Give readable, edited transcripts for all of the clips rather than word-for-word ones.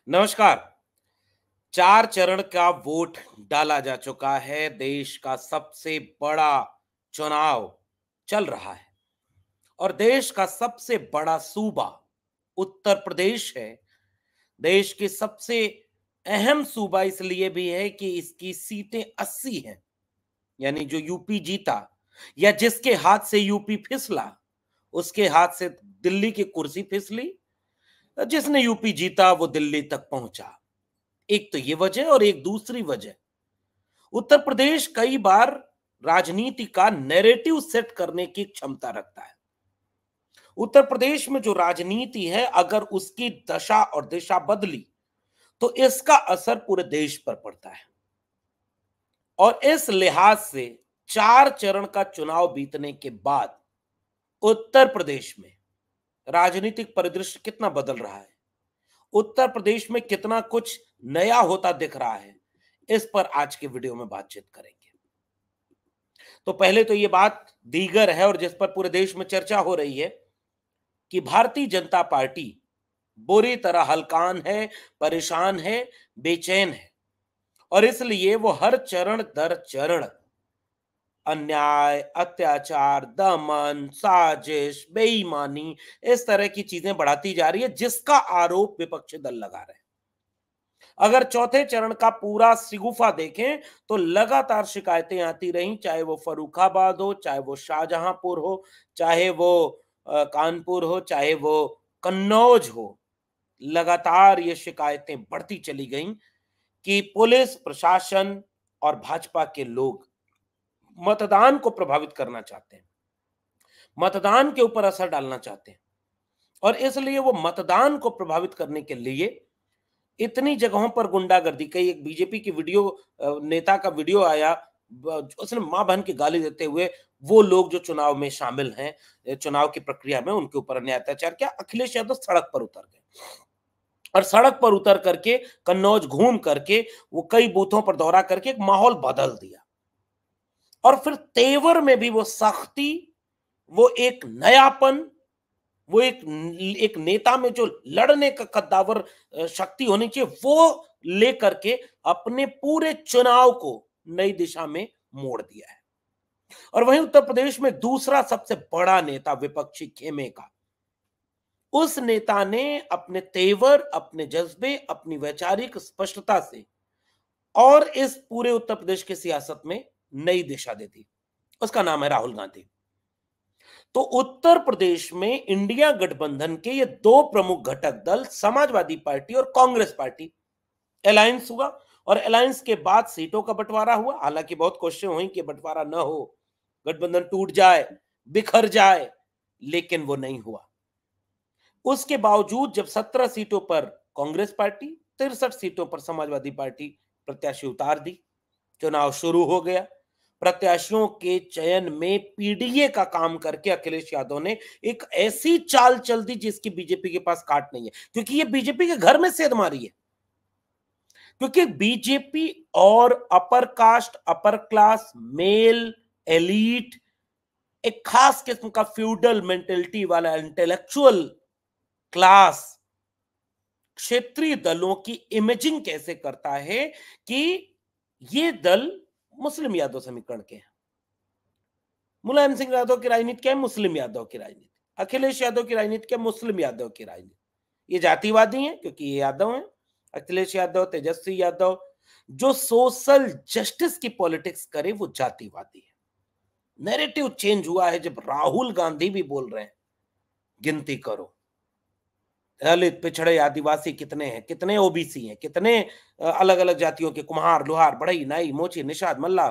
नमस्कार। 4 चरण का वोट डाला जा चुका है। देश का सबसे बड़ा चुनाव चल रहा है और देश का सबसे बड़ा सूबा उत्तर प्रदेश है। देश की सबसे अहम सूबा इसलिए भी है कि इसकी सीटें 80 हैं। यानी जो यूपी जीता या जिसके हाथ से यूपी फिसला, उसके हाथ से दिल्ली की कुर्सी फिसली। जिसने यूपी जीता वो दिल्ली तक पहुंचा। एक तो ये वजह और एक दूसरी वजह, उत्तर प्रदेश कई बार राजनीति का नैरेटिव सेट करने की क्षमता रखता है। उत्तर प्रदेश में जो राजनीति है, अगर उसकी दशा और दिशा बदली तो इसका असर पूरे देश पर पड़ता है। और इस लिहाज से 4 चरण का चुनाव बीतने के बाद उत्तर प्रदेश में राजनीतिक परिदृश्य कितना बदल रहा है, उत्तर प्रदेश में कितना कुछ नया होता दिख रहा है, इस पर आज के वीडियो में बातचीत करेंगे। तो पहले तो ये बात दीगर है और जिस पर पूरे देश में चर्चा हो रही है कि भारतीय जनता पार्टी बुरी तरह हलकान है, परेशान है, बेचैन है और इसलिए वो हर चरण दर चरण अन्याय, अत्याचार, दमन, साजिश, बेईमानी, इस तरह की चीजें बढ़ाती जा रही है, जिसका आरोप विपक्षी दल लगा रहे हैं। अगर चौथे चरण का पूरा सिगुफा देखें तो लगातार शिकायतें आती रहीं, चाहे वो फर्रुखाबाद हो, चाहे वो शाहजहांपुर हो, चाहे वो कानपुर हो, चाहे वो कन्नौज हो। लगातार ये शिकायतें बढ़ती चली गईं कि पुलिस प्रशासन और भाजपा के लोग मतदान को प्रभावित करना चाहते हैं, मतदान के ऊपर असर डालना चाहते हैं और इसलिए वो मतदान को प्रभावित करने के लिए इतनी जगहों पर गुंडागर्दी। कई एक बीजेपी की वीडियो, नेता का वीडियो आया, उसने मां बहन की गाली देते हुए वो लोग जो चुनाव में शामिल हैं, चुनाव की प्रक्रिया में उनके ऊपर अन्याय अत्याचार किया। अखिलेश यादव सड़क पर उतर गए और सड़क पर उतर करके कन्नौज घूम करके वो कई बूथों पर दौरा करके एक माहौल बदल दिया और फिर तेवर में भी वो सख्ती, वो एक नयापन, वो एक नेता में जो लड़ने का कद्दावर शक्ति होनी चाहिए, वो लेकर के अपने पूरे चुनाव को नई दिशा में मोड़ दिया है। और वहीं उत्तर प्रदेश में दूसरा सबसे बड़ा नेता विपक्षी खेमे का, उस नेता ने अपने तेवर, अपने जज्बे, अपनी वैचारिक स्पष्टता से और इस पूरे उत्तर प्रदेश की सियासत में नई दिशा दे दी। उसका नाम है राहुल गांधी। तो उत्तर प्रदेश में इंडिया गठबंधन के ये दो प्रमुख घटक दल, समाजवादी पार्टी और कांग्रेस पार्टी, अलायंस हुआ और अलायंस के बाद सीटों का बंटवारा हुआ। हालांकि बहुत कोशिशें हुई कि बंटवारा न हो, गठबंधन टूट जाए, बिखर जाए, लेकिन वो नहीं हुआ। उसके बावजूद जब 17 सीटों पर कांग्रेस पार्टी, 63 सीटों पर समाजवादी पार्टी प्रत्याशी उतार दी, चुनाव शुरू हो गया। प्रत्याशियों के चयन में पीडीए का काम करके अखिलेश यादव ने एक ऐसी चाल चल दी जिसकी बीजेपी के पास काट नहीं है, क्योंकि ये बीजेपी के घर में सेध मारी है। क्योंकि बीजेपी और upper caste, upper class, male, elite, एक खास किस्म का फ्यूडल मेंटेलिटी वाला इंटेलेक्चुअल क्लास क्षेत्रीय दलों की इमेजिंग कैसे करता है कि ये दल मुस्लिम यादव समीकरण के हैं। मुलायम सिंह यादव की राजनीति क्या है? मुस्लिम यादव की राजनीति। अखिलेश यादव की राजनीति क्या? मुस्लिम यादव की राजनीति। ये जातिवादी हैं क्योंकि ये यादव हैं। अखिलेश यादव, तेजस्वी यादव, जो सोशल जस्टिस की पॉलिटिक्स करे वो जातिवादी है। नैरेटिव चेंज हुआ है जब राहुल गांधी भी बोल रहे हैं गिनती करो, दलित, पिछड़े, आदिवासी कितने हैं, कितने ओबीसी हैं, कितने अलग अलग जातियों के, कुम्हार, लोहार, बढ़ई, नाई, मोची, निषाद, मल्ला,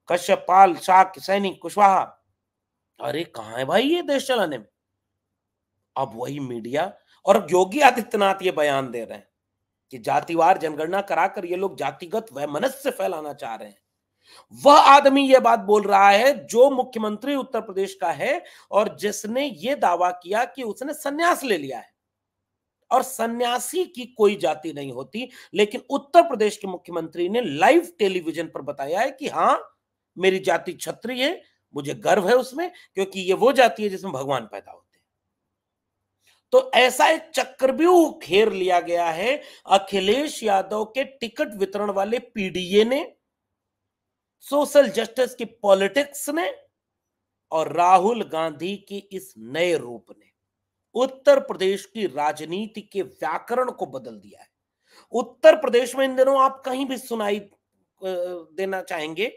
कश्यप, पाल, शाक, सैनिक, कुशवाहा। अरे कहां है भाई ये देश चलाने में? अब वही मीडिया और योगी आदित्यनाथ ये बयान दे रहे हैं कि जातिवार जनगणना कराकर ये लोग जातिगत वैमनस्य फैलाना चाह रहे हैं। वह आदमी यह बात बोल रहा है जो मुख्यमंत्री उत्तर प्रदेश का है और जिसने यह दावा किया कि उसने संन्यास ले लिया है। और सन्यासी की कोई जाति नहीं होती, लेकिन उत्तर प्रदेश के मुख्यमंत्री ने लाइव टेलीविजन पर बताया है कि हां, मेरी जाति क्षत्रिय है, मुझे गर्व है उसमें, क्योंकि ये वो जाति है जिसमें भगवान पैदा होते हैं। तो ऐसा एक चक्रव्यूह घेर लिया गया है अखिलेश यादव के टिकट वितरण वाले पीडीए ने, सोशल जस्टिस की पॉलिटिक्स ने और राहुल गांधी की इस नए रूप ने उत्तर प्रदेश की राजनीति के व्याकरण को बदल दिया है। उत्तर प्रदेश में इन दिनों आप कहीं भी सुनाई देना चाहेंगे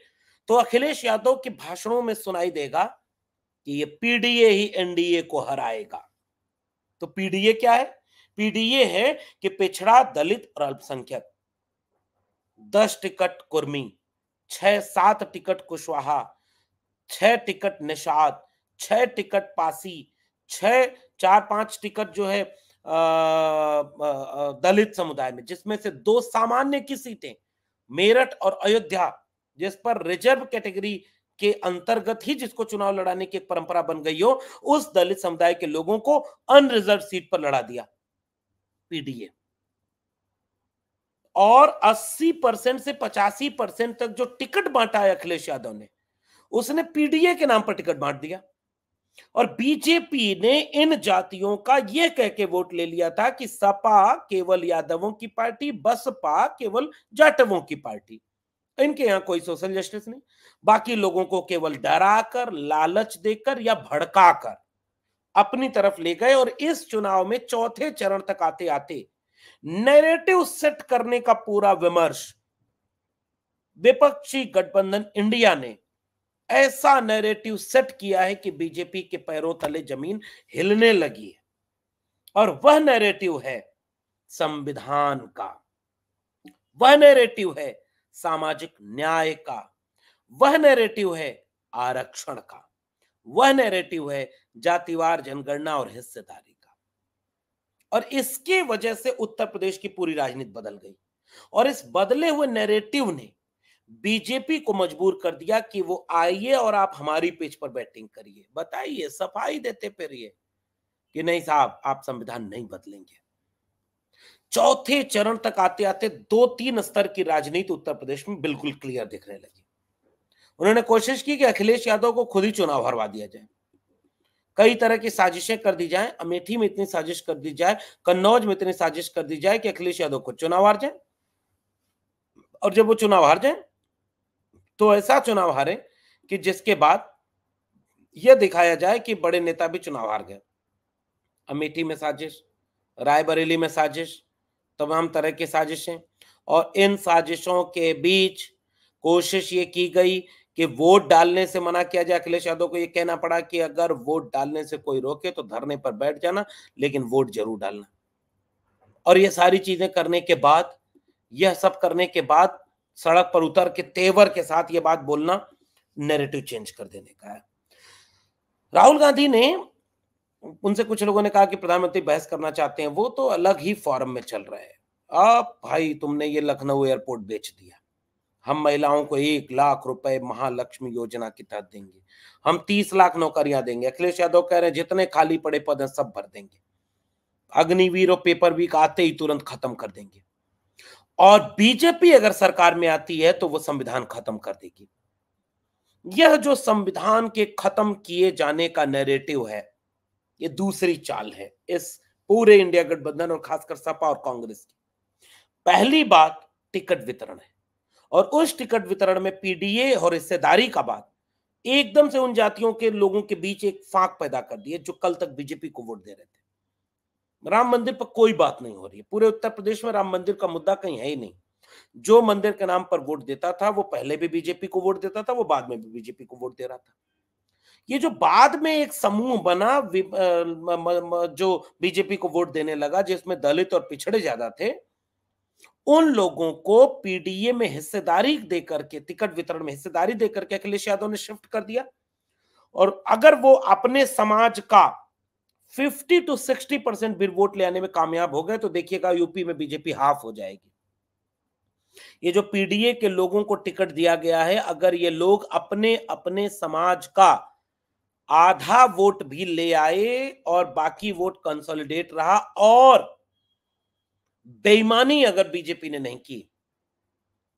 तो अखिलेश यादव के भाषणों में सुनाई देगा कि ये पीडीए ही एनडीए को हराएगा। तो पीडीए क्या है? पीडीए है कि पिछड़ा, दलित और अल्पसंख्यक, 10 ticket Kurmi, 6-7 ticket Kushwaha, 6 ticket Nishad, 6 ticket Pasi, 4-5 ticket जो है दलित समुदाय में, जिसमें से 2 सामान्य की सीटें मेरठ और अयोध्या, जिस पर रिजर्व कैटेगरी के अंतर्गत ही जिसको चुनाव लड़ाने की एक परंपरा बन गई हो, उस दलित समुदाय के लोगों को अनरिजर्व सीट पर लड़ा दिया पीडीए। और 80% से 85% तक जो टिकट बांटा है अखिलेश यादव ने, उसने पीडीए के नाम पर टिकट बांट दिया। और बीजेपी ने इन जातियों का यह कह के वोट ले लिया था कि सपा केवल यादवों की पार्टी, बसपा केवल जाटवों की पार्टी। इनके यहां कोई सोशल जस्टिस नहीं। बाकी लोगों को केवल डराकर, लालच देकर या भड़काकर अपनी तरफ ले गए। और इस चुनाव में चौथे चरण तक आते आते नैरेटिव सेट करने का पूरा विमर्श विपक्षी गठबंधन इंडिया ने ऐसा नैरेटिव सेट किया है कि बीजेपी के पैरों तले जमीन हिलने लगी है। और वह नैरेटिव है संविधान का, वह नैरेटिव है सामाजिक न्याय का, वह नैरेटिव है आरक्षण का, वह नैरेटिव है जातिवार जनगणना और हिस्सेदारी का। और इसकी वजह से उत्तर प्रदेश की पूरी राजनीति बदल गई। और इस बदले हुए नैरेटिव ने बीजेपी को मजबूर कर दिया कि वो आइए और आप हमारी पिच पर बैटिंग करिए, बताइए, सफाई देते फिरिए कि नहीं साहब, आप संविधान नहीं बदलेंगे। चौथे चरण तक आते आते 2-3 स्तर की राजनीति उत्तर प्रदेश में बिल्कुल क्लियर दिखने लगी। उन्होंने कोशिश की कि अखिलेश यादव को खुद ही चुनाव हरवा दिया जाए, कई तरह की साजिशें कर दी जाए। अमेठी में इतनी साजिश कर दी जाए, कन्नौज में इतनी साजिश कर दी जाए कि अखिलेश यादव को चुनाव हार जाए। और जब वो चुनाव हार जाए तो ऐसा चुनाव हारे कि जिसके बाद यह दिखाया जाए कि बड़े नेता भी चुनाव हार गए। अमेठी में साजिश, रायबरेली में साजिश, तमाम तरह की साजिशें। और इन साजिशों के बीच कोशिश ये की गई कि वोट डालने से मना किया जाए। अखिलेश यादव को ये कहना पड़ा कि अगर वोट डालने से कोई रोके तो धरने पर बैठ जाना, लेकिन वोट जरूर डालना। और ये सारी चीजें करने के बाद, यह सब करने के बाद सड़क पर उतर के तेवर के साथ ये बात बोलना नैरेटिव चेंज कर देने का है। राहुल गांधी ने, उनसे कुछ लोगों ने कहा कि प्रधानमंत्री बहस करना चाहते हैं, वो तो अलग ही फॉरम में चल रहे हैं। अब भाई तुमने ये लखनऊ एयरपोर्ट बेच दिया, हम महिलाओं को 1 लाख रुपए महालक्ष्मी योजना के तहत देंगे, हम 30 लाख नौकरियां देंगे। अखिलेश यादव कह रहे हैं जितने खाली पड़े पद हैं सब भर देंगे, अग्निवीर और पेपर वीक आते ही तुरंत खत्म कर देंगे। और बीजेपी अगर सरकार में आती है तो वो संविधान खत्म कर देगी। यह जो संविधान के खत्म किए जाने का नैरेटिव है, ये दूसरी चाल है इस पूरे इंडिया गठबंधन और खासकर सपा और कांग्रेस की। पहली बात टिकट वितरण है, और उस टिकट वितरण में पीडीए और हिस्सेदारी का बात एकदम से उन जातियों के लोगों के बीच एक फांक पैदा कर दी है जो कल तक बीजेपी को वोट दे रहे थे। राम मंदिर पर कोई बात नहीं हो रही है, पूरे उत्तर प्रदेश में राम मंदिर का मुद्दा कहीं है ही नहीं। जो मंदिर के नाम पर वोट देता था वो पहले भी बीजेपी को वोट देता था, वो बाद में भी बीजेपी को वोट दे रहा था। ये जो बाद में एक समूह बना जो बीजेपी को वोट देने लगा, जिसमें दलित और पिछड़े ज्यादा थे, उन लोगों को पीडीए में हिस्सेदारी देकर के, टिकट वितरण में हिस्सेदारी देकर के अखिलेश यादव ने शिफ्ट कर दिया। और अगर वो अपने समाज का 50 to 60% भी वोट ले आने में कामयाब हो गए तो देखिएगा यूपी में बीजेपी हाफ हो जाएगी। ये जो पीडीए के लोगों को टिकट दिया गया है, अगर ये लोग अपने अपने समाज का आधा वोट भी ले आए और बाकी वोट कंसोलिडेट रहा, और बेईमानी अगर बीजेपी ने नहीं की,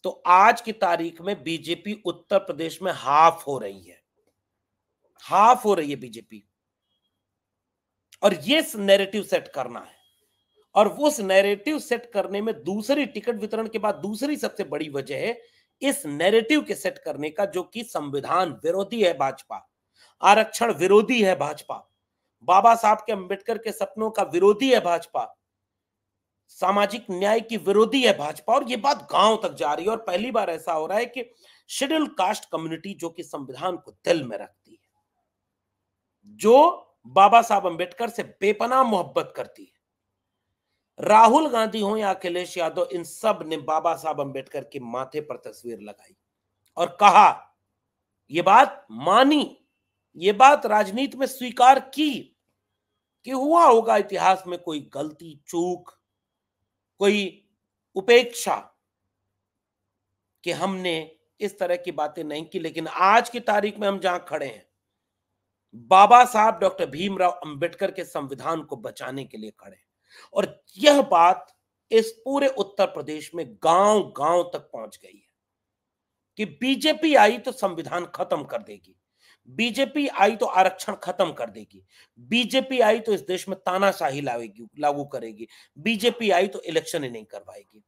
तो आज की तारीख में बीजेपी उत्तर प्रदेश में हाफ हो रही है, हाफ हो रही है बीजेपी। और ये नैरेटिव सेट करना है। और उस नैरेटिव सेट करने में दूसरी टिकट वितरण के बाद दूसरी सबसे बड़ी वजह है इस नैरेटिव के सेट करने का, जो कि संविधान विरोधी है भाजपा, आरक्षण विरोधी है भाजपा, बाबा साहब के अंबेडकर के सपनों का विरोधी है भाजपा, सामाजिक न्याय की विरोधी है भाजपा। और ये बात गांव तक जा रही है। और पहली बार ऐसा हो रहा है कि शेड्यूल कास्ट कम्युनिटी, जो कि संविधान को दिल में रखती है, जो बाबा साहब अंबेडकर से बेपनाह मोहब्बत करती है, राहुल गांधी हो या अखिलेश यादव, इन सब ने बाबा साहब अंबेडकर के माथे पर तस्वीर लगाई और कहा, ये बात मानी, ये बात राजनीति में स्वीकार की कि हुआ होगा इतिहास में कोई गलती, चूक, कोई उपेक्षा, कि हमने इस तरह की बातें नहीं की। लेकिन आज की तारीख में हम जहां खड़े हैं, बाबा साहब डॉक्टर भीमराव अंबेडकर के संविधान को बचाने के लिए खड़े हैं। और यह बात इस पूरे उत्तर प्रदेश में गांव गांव तक पहुंच गई है कि बीजेपी आई तो संविधान खत्म कर देगी, बीजेपी आई तो आरक्षण खत्म कर देगी, बीजेपी आई तो इस देश में तानाशाही लाएगी, लागू करेगी, बीजेपी आई तो इलेक्शन ही नहीं करवाएगी।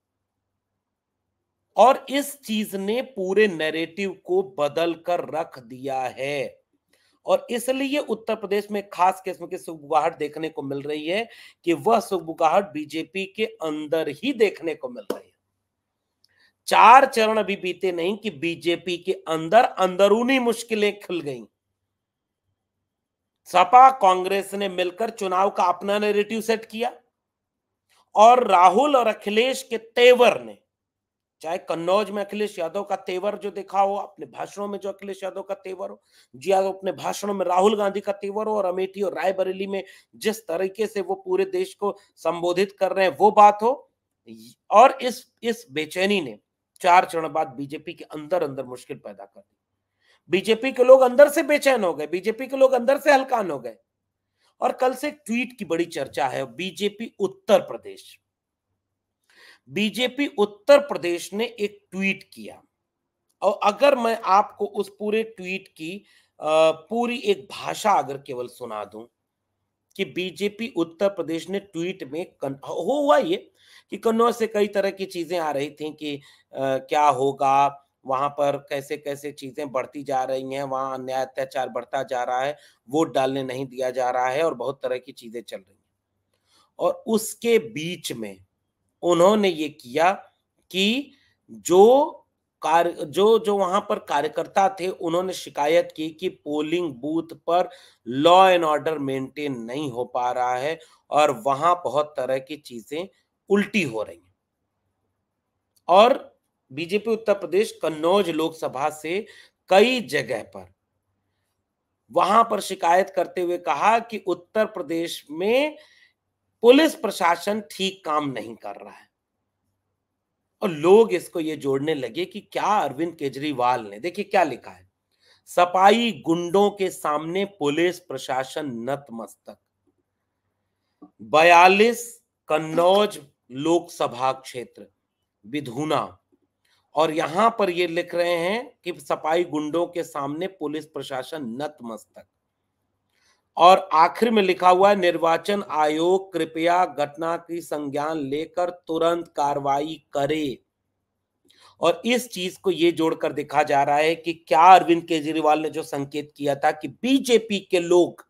और इस चीज ने पूरे नैरेटिव को बदल कर रख दिया है। और इसलिए उत्तर प्रदेश में खास किस्म की सुगबुगाहट देखने को मिल रही है कि वह सुगबुगाहट बीजेपी के अंदर ही देखने को मिल रही है। 4 चरण अभी बीते नहीं कि बीजेपी के अंदर अंदरूनी मुश्किलें खिल गईं। सपा कांग्रेस ने मिलकर चुनाव का अपना नैरेटिव सेट किया और राहुल और अखिलेश के तेवर ने, चाहे कन्नौज में अखिलेश यादव का तेवर जो देखा हो अपने भाषणों में, जो अखिलेश यादव का तेवर हो, जी यादव अपने भाषणों में राहुल गांधी का तेवर हो, और अमेठी और रायबरेली में जिस तरीके से वो पूरे देश को संबोधित कर रहे हैं वो बात हो। और इस बेचैनी ने 4 चरण बाद बीजेपी के अंदर अंदर मुश्किल पैदा कर दी। बीजेपी के लोग अंदर से बेचैन हो गए, बीजेपी के लोग अंदर से हलकान हो गए। और कल से एक ट्वीट की बड़ी चर्चा है, बीजेपी उत्तर प्रदेश, बीजेपी उत्तर प्रदेश ने एक ट्वीट किया। और अगर मैं आपको उस पूरे ट्वीट की पूरी एक भाषा अगर केवल सुना दूं कि बीजेपी उत्तर प्रदेश ने ट्वीट में हुआ ये कि कन्नौज से कई तरह की चीजें आ रही थी कि क्या होगा वहां पर, कैसे कैसे चीजें बढ़ती जा रही हैं, वहां अन्याय अत्याचार बढ़ता जा रहा है, वोट डालने नहीं दिया जा रहा है और बहुत तरह की चीजें चल रही हैं। और उसके बीच में उन्होंने ये किया कि जो जो वहां पर कार्यकर्ता थे उन्होंने शिकायत की कि पोलिंग बूथ पर लॉ एंड ऑर्डर मेंटेन नहीं हो पा रहा है और वहां बहुत तरह की चीजें उल्टी हो रही हैं। और बीजेपी उत्तर प्रदेश कन्नौज लोकसभा से कई जगह पर वहां पर शिकायत करते हुए कहा कि उत्तर प्रदेश में पुलिस प्रशासन ठीक काम नहीं कर रहा है। और लोग इसको ये जोड़ने लगे कि क्या अरविंद केजरीवाल ने, देखिए क्या लिखा है, सफाई गुंडों के सामने पुलिस प्रशासन नतमस्तक। 42 कन्नौज लोकसभा क्षेत्र विधुना, और यहां पर ये लिख रहे हैं कि सफाई गुंडों के सामने पुलिस प्रशासन नतमस्तक। और आखिर में लिखा हुआ है, निर्वाचन आयोग कृपया घटना की संज्ञान लेकर तुरंत कार्रवाई करे। और इस चीज को ये जोड़कर देखा जा रहा है कि क्या अरविंद केजरीवाल ने जो संकेत किया था कि बीजेपी के लोग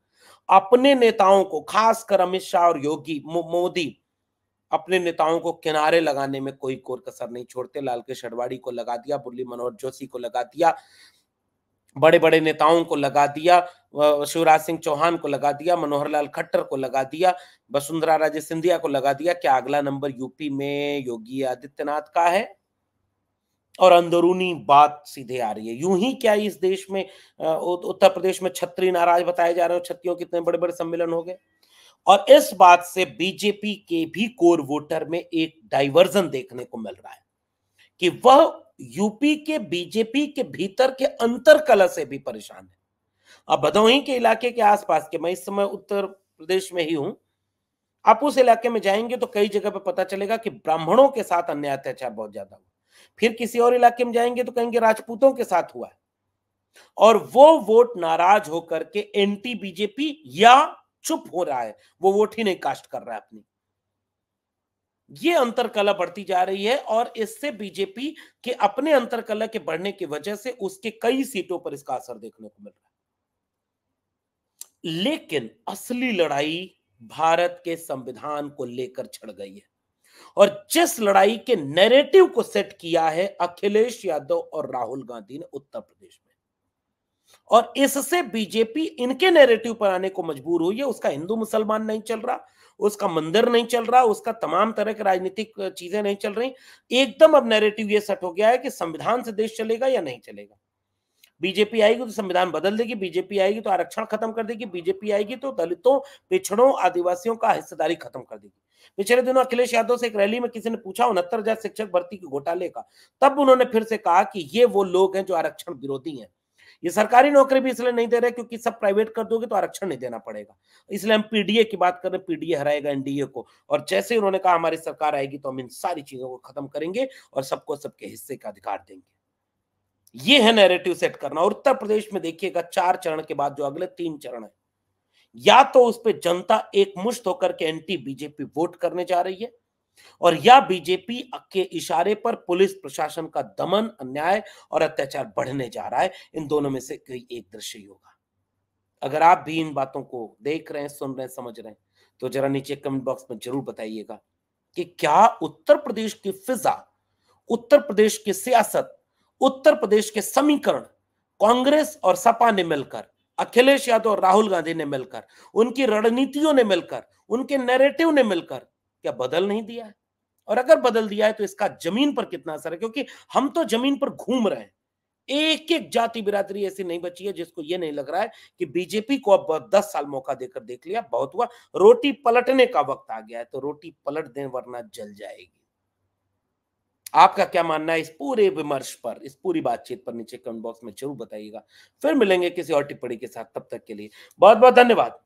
अपने नेताओं को, खासकर अमित शाह और योगी मोदी, अपने नेताओं को किनारे लगाने में कोई कोर कसर नहीं छोड़ते। लाल कृष्ण आडवाणी को लगा दिया, मुरली मनोहर जोशी को लगा दिया, बड़े बड़े नेताओं को लगा दिया, शिवराज सिंह चौहान को लगा दिया, मनोहर लाल खट्टर को लगा दिया, वसुंधरा राजे सिंधिया को लगा दिया। क्या अगला नंबर यूपी में योगी आदित्यनाथ का है? और अंदरूनी बात सीधे आ रही है। यूं ही क्या इस देश में उत्तर प्रदेश में छत्री नाराज बताए जा रहे हो, छत्रियों कितने बड़े बड़े सम्मेलन हो गए। और इस बात से बीजेपी के भी कोर वोटर में एक डाइवर्जन देखने को मिल रहा है कि वह यूपी के बीजेपी के भीतर के अंतर कलह से भी परेशान है। अब भदोही के इलाके के आसपास के, मैं इस समय उत्तर प्रदेश में ही हूं, आप उस इलाके में जाएंगे तो कई जगह पे पता चलेगा कि ब्राह्मणों के साथ अन्याय अत्याचार बहुत ज्यादा हुआ। फिर किसी और इलाके में जाएंगे तो कहेंगे राजपूतों के साथ हुआ है। और वो वोट नाराज होकर के एंटी बीजेपी या चुप हो रहा है, वो वोट ही नहीं कास्ट कर रहा है अपनी। ये अंतरकलह बढ़ती जा रही है और इससे बीजेपी के अपने अंतरकलह के बढ़ने की वजह से उसके कई सीटों पर इसका असर देखने को मिल रहा है। लेकिन असली लड़ाई भारत के संविधान को लेकर छिड़ गई है और जिस लड़ाई के नैरेटिव को सेट किया है अखिलेश यादव और राहुल गांधी ने उत्तर प्रदेश में, और इससे बीजेपी इनके नैरेटिव पर आने को मजबूर हुई है। उसका हिंदू मुसलमान नहीं चल रहा, उसका मंदिर नहीं चल रहा, उसका तमाम तरह की राजनीतिक चीजें नहीं चल रही। एकदम अब नैरेटिव ये सेट हो गया है कि संविधान से देश चलेगा या नहीं चलेगा। बीजेपी आएगी तो संविधान बदल देगी, बीजेपी आएगी तो आरक्षण खत्म कर देगी, बीजेपी आएगी तो दलितों, पिछड़ों, आदिवासियों का हिस्सेदारी खत्म कर देगी। पिछले दिनों अखिलेश यादव से एक रैली में किसी ने पूछा 69,000 शिक्षक भर्ती के घोटाले का, तब उन्होंने फिर से कहा कि ये वो लोग हैं जो आरक्षण विरोधी हैं। ये सरकारी नौकरी भी इसलिए नहीं दे रहे क्योंकि सब प्राइवेट कर दोगे तो आरक्षण नहीं देना पड़ेगा, इसलिए हम पीडीए की बात कर रहे हैं। पीडीए हराएगा एनडीए को, और जैसे ही उन्होंने कहा हमारी सरकार आएगी तो हम इन सारी चीजों को खत्म करेंगे और सबको सबके हिस्से का अधिकार देंगे। ये है नैरेटिव सेट करना। और उत्तर प्रदेश में देखिएगा 4 चरण के बाद जो अगले 3 चरण है, या तो उस पर जनता एक मुश्त होकर के एंटी बीजेपी वोट करने जा रही है, और या बीजेपी के इशारे पर पुलिस प्रशासन का दमन, अन्याय और अत्याचार बढ़ने जा रहा है। इन दोनों में से कोई एक दृश्य ही होगा। अगर आप भी इन बातों को देख रहे हैं, सुन रहे हैं, समझ रहे हैं, तो जरा नीचे कमेंट बॉक्स में जरूर बताइएगा कि क्या उत्तर प्रदेश की फिजा, उत्तर प्रदेश की सियासत, उत्तर प्रदेश के समीकरण कांग्रेस और सपा ने मिलकर, अखिलेश यादव और राहुल गांधी ने मिलकर, उनकी रणनीतियों ने मिलकर, उनके नैरेटिव ने मिलकर क्या बदल नहीं दिया है? और अगर बदल दिया है तो इसका जमीन पर कितना असर है? क्योंकि हम तो जमीन पर घूम रहे हैं। एक एक जाति बिरादरी ऐसी नहीं बची है जिसको ये नहीं लग रहा है कि बीजेपी को अब 10 साल मौका देकर देख लिया, बहुत हुआ, रोटी पलटने का वक्त आ गया है। तो रोटी पलट दें वरना जल जाएगी। आपका क्या मानना है इस पूरे विमर्श पर, इस पूरी बातचीत पर? नीचे कमेंट बॉक्स में जरूर बताइएगा। फिर मिलेंगे किसी और टिप्पणी के साथ, तब तक के लिए बहुत बहुत धन्यवाद।